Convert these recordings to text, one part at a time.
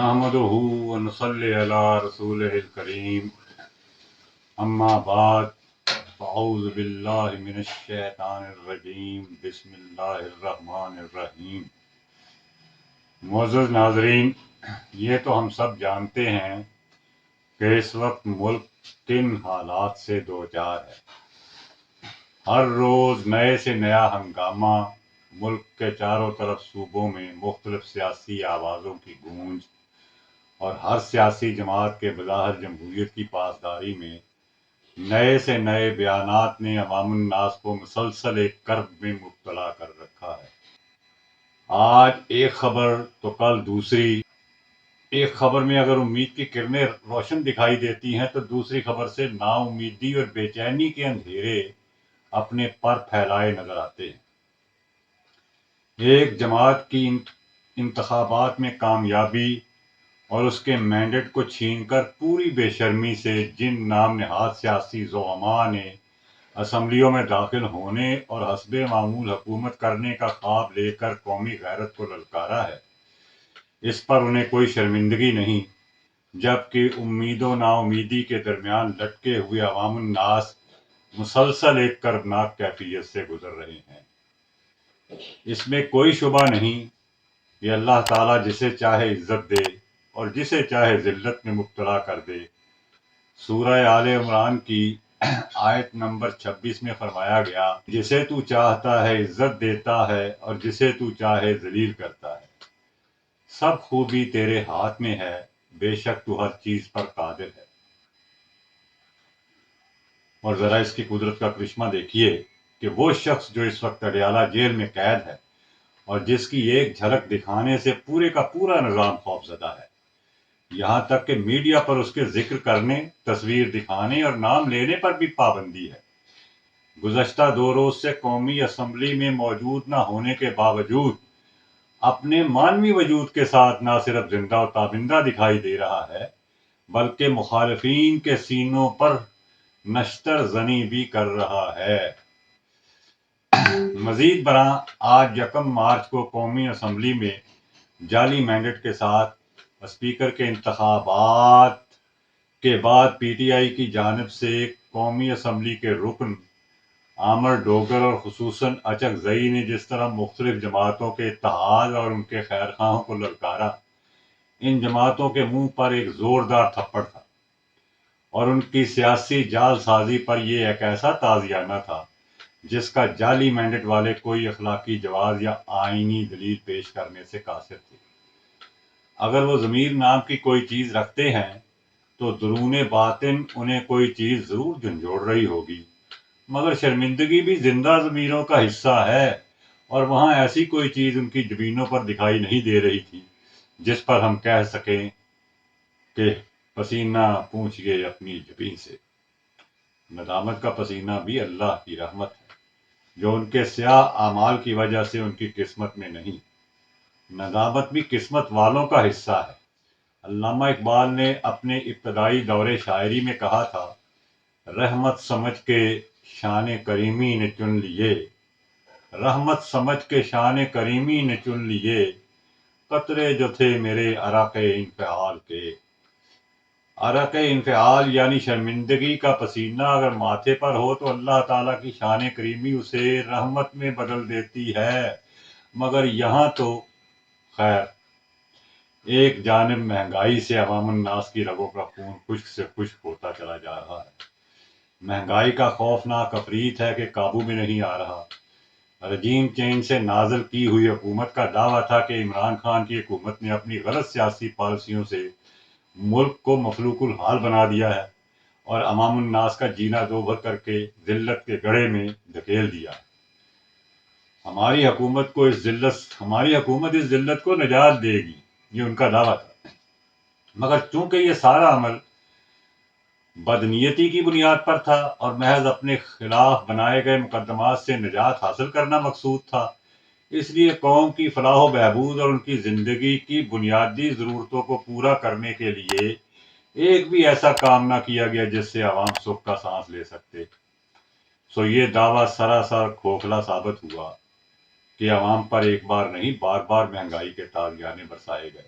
نحمدہ ونصلی علی رسولہ الکریم اما بعد فاعوذ باللہ من الشیطان الرجیم بسم اللہ الرحمن الرحیم۔ معزز ناظرین، یہ تو ہم سب جانتے ہیں کہ اس وقت ملک کن حالات سے دوچار ہے۔ ہر روز نئے سے نیا ہنگامہ، ملک کے چاروں طرف صوبوں میں مختلف سیاسی آوازوں کی گونج اور ہر سیاسی جماعت کے بظاہر جمہوریت کی پاسداری میں نئے سے نئے بیانات نے عوام الناس کو مسلسل ایک کرب میں مبتلا کر رکھا ہے۔ آج ایک خبر تو کل دوسری، ایک خبر میں اگر امید کی کرنیں روشن دکھائی دیتی ہیں تو دوسری خبر سے نا امیدی اور بے چینی کے اندھیرے اپنے پر پھیلائے نظر آتے ہیں۔ ایک جماعت کی انتخابات میں کامیابی اور اس کے مینڈیٹ کو چھین کر پوری بے شرمی سے جن نام نہاد سیاسی زعماء نے اسمبلیوں میں داخل ہونے اور حسب معمول حکومت کرنے کا خواب لے کر قومی غیرت کو للکارا ہے، اس پر انہیں کوئی شرمندگی نہیں، جبکہ امید و نا امیدی کے درمیان لٹکے ہوئے عوام الناس مسلسل ایک کربناک کیفیت سے گزر رہے ہیں۔ اس میں کوئی شبہ نہیں کہ اللہ تعالیٰ جسے چاہے عزت دے اور جسے چاہے ذلت میں مبتلا کر دے۔ سورہ آل عمران کی آیت نمبر 26 میں فرمایا گیا، جسے تو چاہتا ہے عزت دیتا ہے اور جسے تو چاہے ذلیل کرتا ہے۔ سب خوبی تیرے ہاتھ میں ہے، بے شک تو ہر چیز پر قادر ہے۔ اور ذرا اس کی قدرت کا کرشمہ دیکھیے کہ وہ شخص جو اس وقت اڈیالہ جیل میں قید ہے اور جس کی ایک جھلک دکھانے سے پورے کا پورا نظام خوف زدہ ہے، یہاں تک کہ میڈیا پر اس کے ذکر کرنے، تصویر دکھانے اور نام لینے پر بھی پابندی ہے۔ گزشتہ 2 روز سے قومی اسمبلی میں موجود نہ ہونے کے باوجود اپنے مانوی وجود کے ساتھ نہ صرف زندہ و تابندہ دکھائی دے رہا ہے بلکہ مخالفین کے سینوں پر نشتر زنی بھی کر رہا ہے۔ مزید برآں آج 1 مارچ کو قومی اسمبلی میں جعلی مینڈیٹ کے ساتھ اسپیکر کے انتخابات کے بعد پی ٹی آئی کی جانب سے قومی اسمبلی کے رکن عامر ڈوگر اور خصوصاً اچک زئی نے جس طرح مختلف جماعتوں کے اتحاد اور ان کے خیر خواہوں کو للکارا، ان جماعتوں کے منہ پر ایک زوردار تھپڑ تھا اور ان کی سیاسی جعل سازی پر یہ ایک ایسا تازیانہ تھا جس کا جعلی مینڈیٹ والے کوئی اخلاقی جواز یا آئینی دلیل پیش کرنے سے قاصر تھے۔ اگر وہ ضمیر نام کی کوئی چیز رکھتے ہیں تو درون باطن انہیں کوئی چیز ضرور جھنجھوڑ رہی ہوگی، مگر شرمندگی بھی زندہ ضمیروں کا حصہ ہے اور وہاں ایسی کوئی چیز ان کی جبینوں پر دکھائی نہیں دے رہی تھی جس پر ہم کہہ سکیں کہ پسینہ پوچھئے اپنی جبین سے۔ ندامت کا پسینہ بھی اللہ کی رحمت ہے جو ان کے سیاہ اعمال کی وجہ سے ان کی قسمت میں نہیں۔ ندامت بھی قسمت والوں کا حصہ ہے۔ علامہ اقبال نے اپنے ابتدائی دور شاعری میں کہا تھا، رحمت سمجھ کے شان کریمی نے چن لیے، رحمت سمجھ کے شان کریمی نے چن لیے، قطرے جو تھے میرے عرق انفعال کے۔ عرق انفعال یعنی شرمندگی کا پسینہ اگر ماتھے پر ہو تو اللہ تعالیٰ کی شان کریمی اسے رحمت میں بدل دیتی ہے، مگر یہاں تو خیر، ایک جانب مہنگائی سے عوام الناس کی رگوں کا خون خشک سے خشک ہوتا چلا جا رہا ہے۔ مہنگائی کا خوفناک افریت ہے کہ قابو میں نہیں آ رہا۔ رجیم چینج سے نازل کی ہوئی حکومت کا دعویٰ تھا کہ عمران خان کی حکومت نے اپنی غلط سیاسی پالیسیوں سے ملک کو مفلوق الحال بنا دیا ہے اور عوام الناس کا جینا دوبھر کر کے ذلت کے گڑھے میں دھکیل دیا۔ ہماری حکومت اس ذلت کو نجات دے گی، یہ ان کا دعویٰ تھا، مگر چونکہ یہ سارا عمل بدنیتی کی بنیاد پر تھا اور محض اپنے خلاف بنائے گئے مقدمات سے نجات حاصل کرنا مقصود تھا، اس لیے قوم کی فلاح و بہبود اور ان کی زندگی کی بنیادی ضرورتوں کو پورا کرنے کے لیے ایک بھی ایسا کام نہ کیا گیا جس سے عوام سکھ کا سانس لے سکتے۔ سو یہ دعویٰ سراسر کھوکھلا ثابت ہوا کہ عوام پر ایک بار نہیں بار بار مہنگائی کے تازیانے برسائے گئے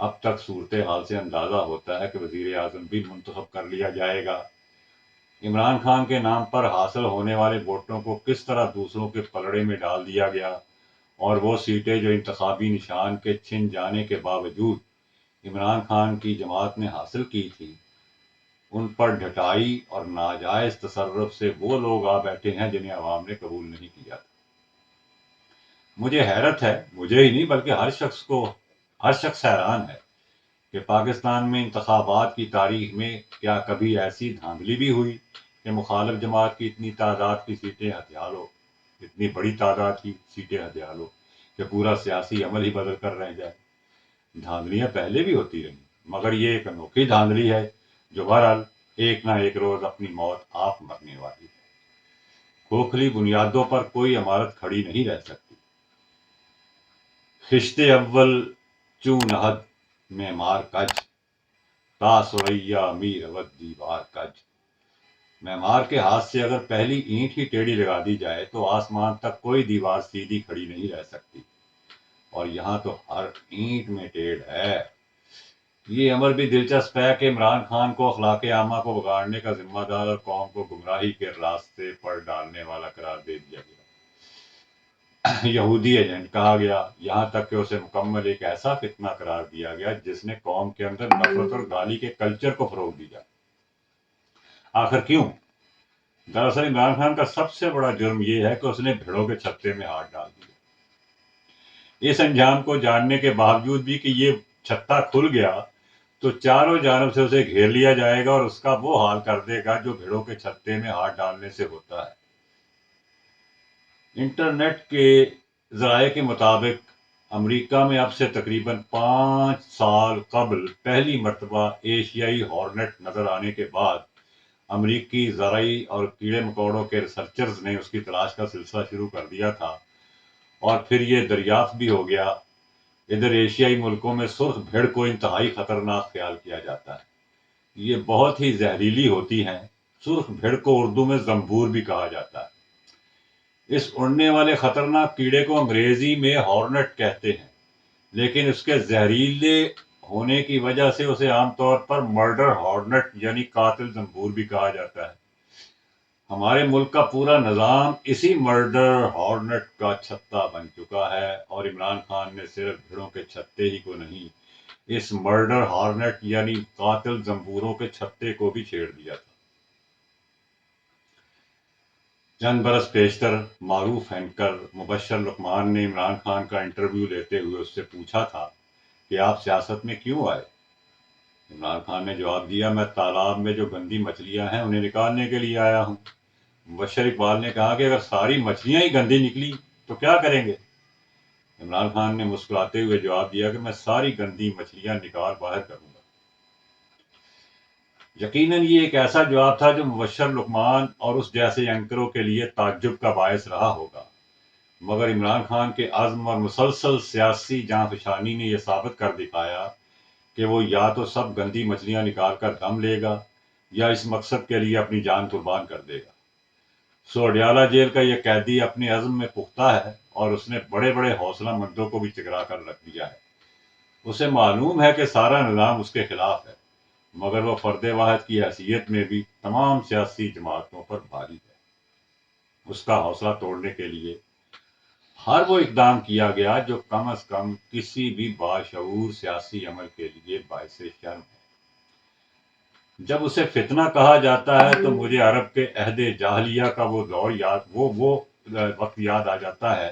اب تک صورتحال سے اندازہ ہوتا ہے کہ وزیر اعظم بھی منتخب کر لیا جائے گا۔ عمران خان کے نام پر حاصل ہونے والے ووٹوں کو کس طرح دوسروں کے پلڑے میں ڈال دیا گیا، اور وہ سیٹیں جو انتخابی نشان کے چھن جانے کے باوجود عمران خان کی جماعت نے حاصل کی تھی، ان پر ڈھٹائی اور ناجائز تصرف سے وہ لوگ آ بیٹھے ہیں جنہیں عوام نے قبول نہیں کیا تھا۔ مجھے حیرت ہے، مجھے ہی نہیں بلکہ ہر شخص حیران ہے کہ پاکستان میں انتخابات کی تاریخ میں کیا کبھی ایسی دھاندلی بھی ہوئی کہ مخالف جماعت کی اتنی تعداد کی سیٹیں ہتھیار ہو، اتنی بڑی تعداد کی سیٹیں ہتھیار ہو کہ پورا سیاسی عمل ہی بدل کر رہ جائے۔ دھاندلیاں پہلے بھی ہوتی رہی، مگر یہ ایک انوکھی دھاندلی ہے جو بہرحال ایک نہ ایک روز اپنی موت آپ مرنے والی ہے۔ کھوکھلی بنیادوں پر کوئی عمارت کھڑی نہیں رہ سکتی۔ خشت اول چون عہد معمار کج، تا سریا میر اود دیوار کج۔ معمار کے ہاتھ سے اگر پہلی اینٹ ہی ٹیڑھی لگا دی جائے تو آسمان تک کوئی دیوار سیدھی کھڑی نہیں رہ سکتی، اور یہاں تو ہر اینٹ میں ٹیڑھ ہے۔ یہ امر بھی دلچسپ ہے کہ عمران خان کو اخلاق عامہ کو بگاڑنے کا ذمہ دار اور قوم کو گمراہی کے راستے پر ڈالنے والا قرار دے دیا گیا۔ یہودی ایجنٹ کہا گیا، یہاں تک کہ اسے مکمل ایک ایسا فتنہ قرار دیا گیا جس نے قوم کے اندر نفرت اور گالی کے کلچر کو فروغ دیا۔ آخر کیوں؟ دراصل عمران خان کا سب سے بڑا جرم یہ ہے کہ اس نے بھیڑوں کے چھتے میں ہاتھ ڈال دیا۔ اس انجام کو جاننے کے باوجود بھی کہ یہ چھتا کھل گیا تو چاروں جانب سے اسے گھیر لیا جائے گا اور اس کا وہ حال کر دے گا جو بھیڑوں کے چھتے میں ہاتھ ڈالنے سے ہوتا ہے۔ انٹرنیٹ کے ذرائع کے مطابق امریکہ میں اب سے تقریباً 5 سال قبل پہلی مرتبہ ایشیائی ہارنٹ نظر آنے کے بعد امریکی زرعی اور کیڑے مکوڑوں کے ریسرچرز نے اس کی تلاش کا سلسلہ شروع کر دیا تھا، اور پھر یہ دریافت بھی ہو گیا۔ ادھر ایشیائی ملکوں میں سرخ بھیڑ کو انتہائی خطرناک خیال کیا جاتا ہے۔ یہ بہت ہی زہریلی ہوتی ہیں۔ سرخ بھیڑ کو اردو میں زنبور بھی کہا جاتا ہے۔ اس اڑنے والے خطرناک کیڑے کو انگریزی میں ہارنٹ کہتے ہیں، لیکن اس کے زہریلے ہونے کی وجہ سے اسے عام طور پر مرڈر ہارنٹ یعنی قاتل زنبور بھی کہا جاتا ہے۔ ہمارے ملک کا پورا نظام اسی مرڈر ہارنٹ کا چھتا بن چکا ہے، اور عمران خان نے صرف بھیڑوں کے چھتے ہی کو نہیں، اس مرڈر ہارنٹ یعنی قاتل زنبوروں کے چھتے کو بھی چھیڑ دیا تھا۔ چند برس پیشتر معروف اینکر مبشر لقمان نے عمران خان کا انٹرویو لیتے ہوئے اس سے پوچھا تھا کہ آپ سیاست میں کیوں آئے؟ عمران خان نے جواب دیا، میں تالاب میں جو گندی مچھلیاں ہیں انہیں نکالنے کے لیے آیا ہوں۔ مبشر اقبال نے کہا کہ اگر ساری مچھلیاں ہی گندی نکلی تو کیا کریں گے؟ عمران خان نے مسکراتے ہوئے جواب دیا کہ میں ساری گندی مچھلیاں نکال باہر کروں گا۔ یقیناً یہ ایک ایسا جواب تھا جو مبشر لقمان اور اس جیسے اینکروں کے لیے تعجب کا باعث رہا ہوگا، مگر عمران خان کے عزم اور مسلسل سیاسی جانفشانی نے یہ ثابت کر دکھایا کہ وہ یا تو سب گندی مچھلیاں نکال کر دم لے گا یا اس مقصد کے لیے اپنی جان قربان کر دے گا۔ سو اڈیالہ جیل کا یہ قیدی اپنے عزم میں پختہ ہے، اور اس نے بڑے بڑے حوصلہ مندوں کو بھی چکرا کر رکھ دیا ہے۔ اسے معلوم ہے کہ سارا نظام اس کے خلاف ہے، مگر وہ فرد واحد کی حیثیت میں بھی تمام سیاسی جماعتوں پر بھاری ہے۔ اس کا حوصلہ توڑنے کے لیے ہر وہ اقدام کیا گیا جو کم از کم کسی بھی باشعور سیاسی عمل کے لیے باعث شرم ہے۔ جب اسے فتنہ کہا جاتا ہے تو مجھے عرب کے عہد جاہلیہ کا وہ دور وہ وقت یاد آ جاتا ہے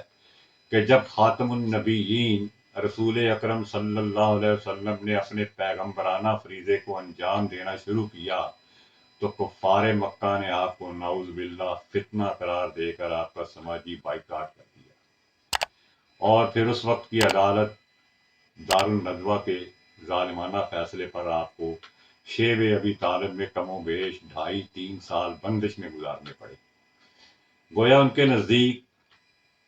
کہ جب خاتم النبیین رسول اکرم صلی اللہ علیہ وسلم نے اپنے پیغمبرانہ فریضے کو انجام دینا شروع کیا تو کفار مکہ نے آپ کو نعوذ باللہ فتنہ قرار دے کر آپ کا سماجی بائیکاٹ کر دیا، اور پھر اس وقت کی عدالت دارالندوہ کے ظالمانہ فیصلے پر آپ کو شیب ابی طالب میں کم و بیش 2.5-3 سال بندش میں گزارنے پڑے۔ گویا ان کے نزدیک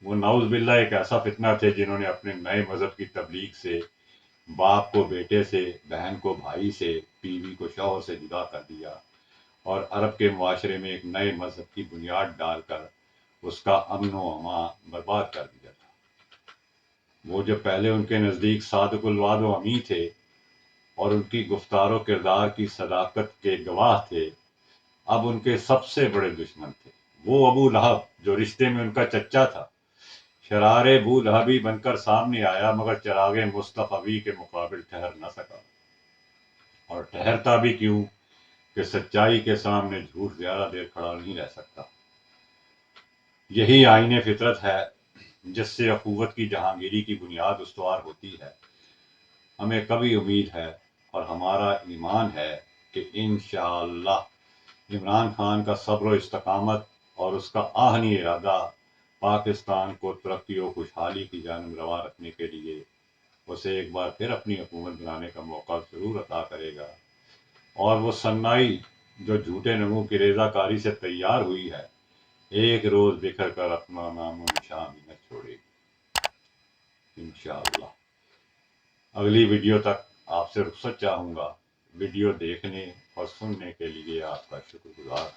وہ نعوذ باللہ ایک ایسا فتنہ تھے جنہوں نے اپنے نئے مذہب کی تبلیغ سے باپ کو بیٹے سے، بہن کو بھائی سے، بیوی کو شوہر سے جدا کر دیا، اور عرب کے معاشرے میں ایک نئے مذہب کی بنیاد ڈال کر اس کا امن و امان برباد کر دیا تھا۔ وہ جو پہلے ان کے نزدیک صادق الوعد و امی تھے، اور ان کی گفتار و کردار کی صداقت کے گواہ تھے، اب ان کے سب سے بڑے دشمن تھے وہ ابو لہب جو رشتے میں ان کا چچا تھا۔ شرار ابو لہبی بن کر سامنے آیا، مگر چراغ مصطفی کے مقابل ٹھہر نہ سکا، اور ٹھہرتا بھی کیوں کہ سچائی کے سامنے جھوٹ زیادہ دیر کھڑا نہیں رہ سکتا۔ یہی آئین فطرت ہے جس سے اخوت کی جہانگیری کی بنیاد استوار ہوتی ہے۔ ہمیں کبھی امید ہے اور ہمارا ایمان ہے کہ انشاءاللہ عمران خان کا صبر و استقامت اور اس کا آہنی ارادہ پاکستان کو ترقی و خوشحالی کی جانب رواں رکھنے کے لیے اسے ایک بار پھر اپنی حکومت بنانے کا موقع ضرور عطا کرے گا، اور وہ صنائی جو جھوٹے نمو کی ریزہ کاری سے تیار ہوئی ہے ایک روز بکھر کر اپنا نام و نشان بھی نہ چھوڑے گی انشاءاللہ۔ اگلی ویڈیو تک آپ سے رخصت چاہوں گا۔ ویڈیو دیکھنے اور سننے کے لیے آپ کا شکر گزار